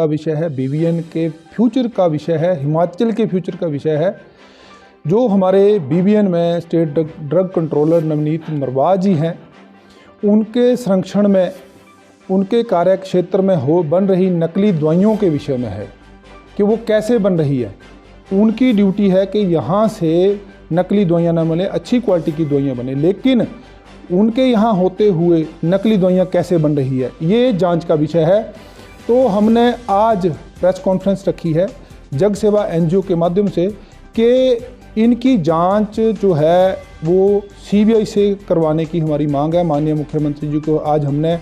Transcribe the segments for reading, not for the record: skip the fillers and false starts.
का विषय है, बीबीएन के फ्यूचर का विषय है, हिमाचल के फ्यूचर का विषय है। जो हमारे बीबीएन में state drug controller Navneet Marwah ji हैं, उनके संरक्षण में, उनके कार्य क्षेत्र में बन रही नकली दवाइयों के विषय में है कि वो कैसे बन रही है। उनकी ड्यूटी है कि यहाँ से नकली दवाइयाँ न बने, अच्छी क्वालिटी की दवाइयाँ बने, लेकिन उनके यहाँ होते हुए नकली दवाइयाँ कैसे बन रही है, ये जांच का विषय है। तो हमने आज प्रेस कॉन्फ्रेंस रखी है जग सेवा एनजीओ के माध्यम से कि इनकी जांच जो है वो सीबीआई से करवाने की हमारी मांग है। माननीय मुख्यमंत्री जी को आज हमने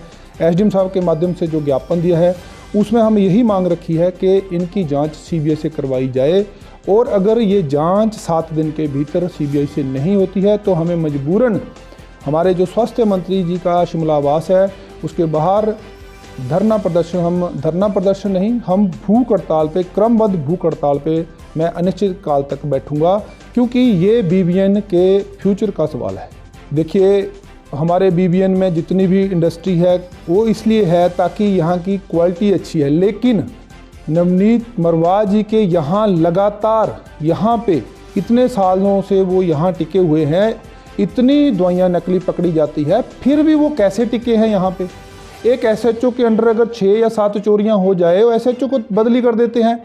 एसडीएम साहब के माध्यम से जो ज्ञापन दिया है उसमें हम यही मांग रखी है कि इनकी जांच सीबीआई से करवाई जाए, और अगर ये जांच 7 दिन के भीतर सीबीआई से नहीं होती है तो हमें मजबूरन हमारे जो स्वास्थ्य मंत्री जी का शिमला आवास है उसके बाहर धरना प्रदर्शन नहीं, हम भूख हड़ताल पे, क्रमबद्ध भूख हड़ताल पे मैं अनिश्चित काल तक बैठूंगा, क्योंकि ये बीबीएन के फ्यूचर का सवाल है। देखिए, हमारे बीबीएन में जितनी भी इंडस्ट्री है वो इसलिए है ताकि यहाँ की क्वालिटी अच्छी है, लेकिन नवनीत मरवाह जी के यहाँ लगातार यहाँ पे इतने सालों से वो यहाँ टिके हुए हैं, इतनी दवाइयाँ नकली पकड़ी जाती है, फिर भी वो कैसे टिके हैं यहाँ पे। एक एसएचओ के अंडर अगर 6 या 7 चोरियां हो जाए, वो एसएचओ को बदली कर देते हैं।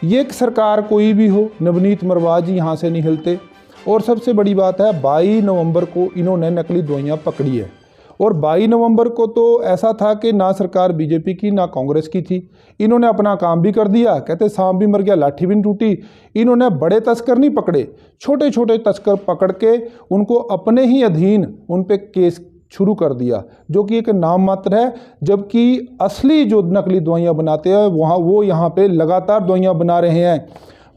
ये सरकार कोई भी हो, नवनीत मरवाह जी यहाँ से नहीं हिलते। और सबसे बड़ी बात है, 22 नवंबर को इन्होंने नकली दवाइयाँ पकड़ी है, और 22 नवंबर को तो ऐसा था कि ना सरकार बीजेपी की ना कांग्रेस की थी। इन्होंने अपना काम भी कर दिया, कहते सांप भी मर गया लाठी भी नहीं टूटी। इन्होंने बड़े तस्कर नहीं पकड़े, छोटे छोटे तस्कर पकड़ के उनको अपने ही अधीन उन पे केस शुरू कर दिया, जो कि एक नाम मात्र है। जबकि असली जो नकली दवाइयाँ बनाते हैं वो यहाँ पे लगातार दवाइयाँ बना रहे हैं।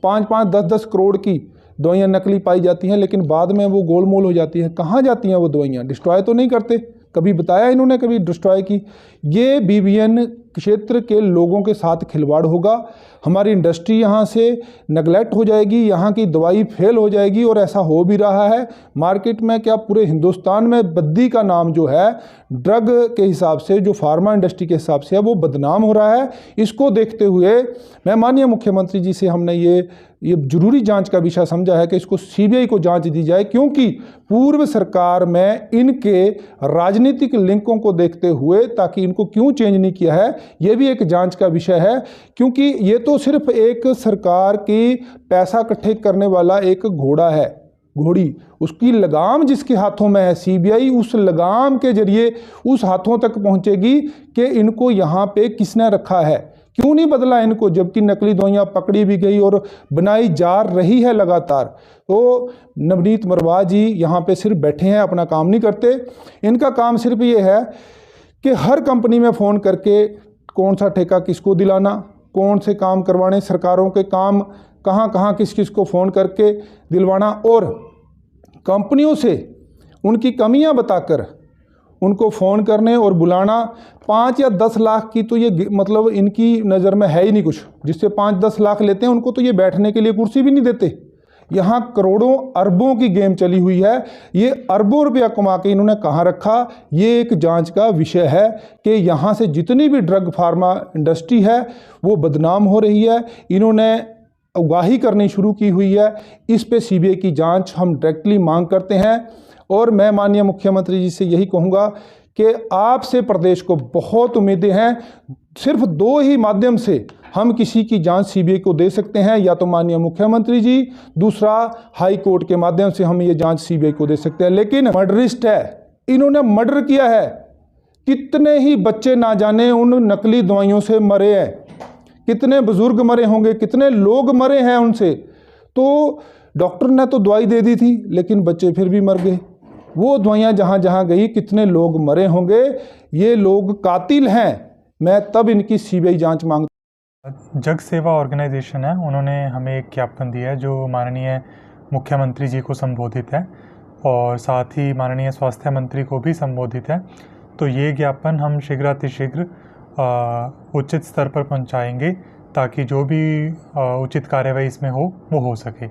5-5, 10-10 करोड़ की दवाइयाँ नकली पाई जाती हैं, लेकिन बाद में वो गोलमोल हो जाती हैं। कहाँ जाती हैं वो दवाइयाँ? डिस्ट्रॉय तो नहीं करते, कभी बताया इन्होंने कभी डिस्ट्रॉय की? ये बीबीएन क्षेत्र के लोगों के साथ खिलवाड़ होगा। हमारी इंडस्ट्री यहाँ से नेगलेक्ट हो जाएगी, यहाँ की दवाई फेल हो जाएगी, और ऐसा हो भी रहा है। मार्केट में क्या पूरे हिंदुस्तान में बद्दी का नाम जो है ड्रग के हिसाब से, जो फार्मा इंडस्ट्री के हिसाब से है, वो बदनाम हो रहा है। इसको देखते हुए मैं माननीय मुख्यमंत्री जी से हमने ये जरूरी जांच का विषय समझा है कि इसको सीबीआई को जांच दी जाए, क्योंकि पूर्व सरकार में इनके राजनीतिक लिंकों को देखते हुए, ताकि इनको क्यों चेंज नहीं किया है, ये भी एक जांच का विषय है। क्योंकि ये तो सिर्फ एक सरकार की पैसा इकट्ठे करने वाला एक घोड़ा है, घोड़ी, उसकी लगाम जिसके हाथों में है, सीबीआई उस लगाम के जरिए उस हाथों तक पहुंचेगी कि इनको यहाँ पे किसने रखा है, क्यों नहीं बदला इनको, जबकि नकली दवाइयाँ पकड़ी भी गई और बनाई जा रही है लगातार। तो नवनीत मरवाह जी यहाँ पे सिर्फ बैठे हैं, अपना काम नहीं करते। इनका काम सिर्फ ये है कि हर कंपनी में फ़ोन करके कौन सा ठेका किसको दिलाना, कौन से काम करवाने, सरकारों के काम कहाँ कहाँ किस किस को फ़ोन करके दिलवाना, और कंपनियों से उनकी कमियां बताकर उनको फ़ोन करने और बुलाना। 5 या 10 लाख की तो ये मतलब इनकी नज़र में है ही नहीं कुछ। जिससे 5-10 लाख लेते हैं उनको तो ये बैठने के लिए कुर्सी भी नहीं देते। यहाँ करोड़ों अरबों की गेम चली हुई है। ये अरबों रुपया कमा के इन्होंने कहाँ रखा, ये एक जांच का विषय है कि यहाँ से जितनी भी ड्रग फार्मा इंडस्ट्री है वो बदनाम हो रही है। इन्होंने उगाही करनी शुरू की हुई है। इस पे सीबीआई की जांच हम डायरेक्टली मांग करते हैं, और मैं माननीय मुख्यमंत्री जी से यही कहूँगा कि आपसे प्रदेश को बहुत उम्मीदें हैं। सिर्फ 2 ही माध्यम से हम किसी की जांच सीबीआई को दे सकते हैं, या तो माननीय मुख्यमंत्री जी, दूसरा हाई कोर्ट के माध्यम से हम ये जांच सीबीआई को दे सकते हैं। लेकिन मर्डरिस्ट है, इन्होंने मर्डर किया है। कितने ही बच्चे ना जाने उन नकली दवाइयों से मरे हैं, कितने बुजुर्ग मरे होंगे, कितने लोग मरे हैं उनसे। तो डॉक्टर ने तो दवाई दे दी थी, लेकिन बच्चे फिर भी मर गए। वो दवाइयाँ जहाँ जहाँ गई, कितने लोग मरे होंगे। ये लोग कातिल हैं। मैं तब इनकी सीबीआई जांच मांगता। जग सेवा ऑर्गेनाइजेशन है, उन्होंने हमें एक ज्ञापन दिया है जो माननीय मुख्यमंत्री जी को संबोधित है, और साथ ही माननीय स्वास्थ्य मंत्री को भी संबोधित है। तो ये ज्ञापन हम शीघ्रातिशीघ्र उचित स्तर पर पहुंचाएंगे, ताकि जो भी उचित कार्यवाही इसमें हो वो हो सके।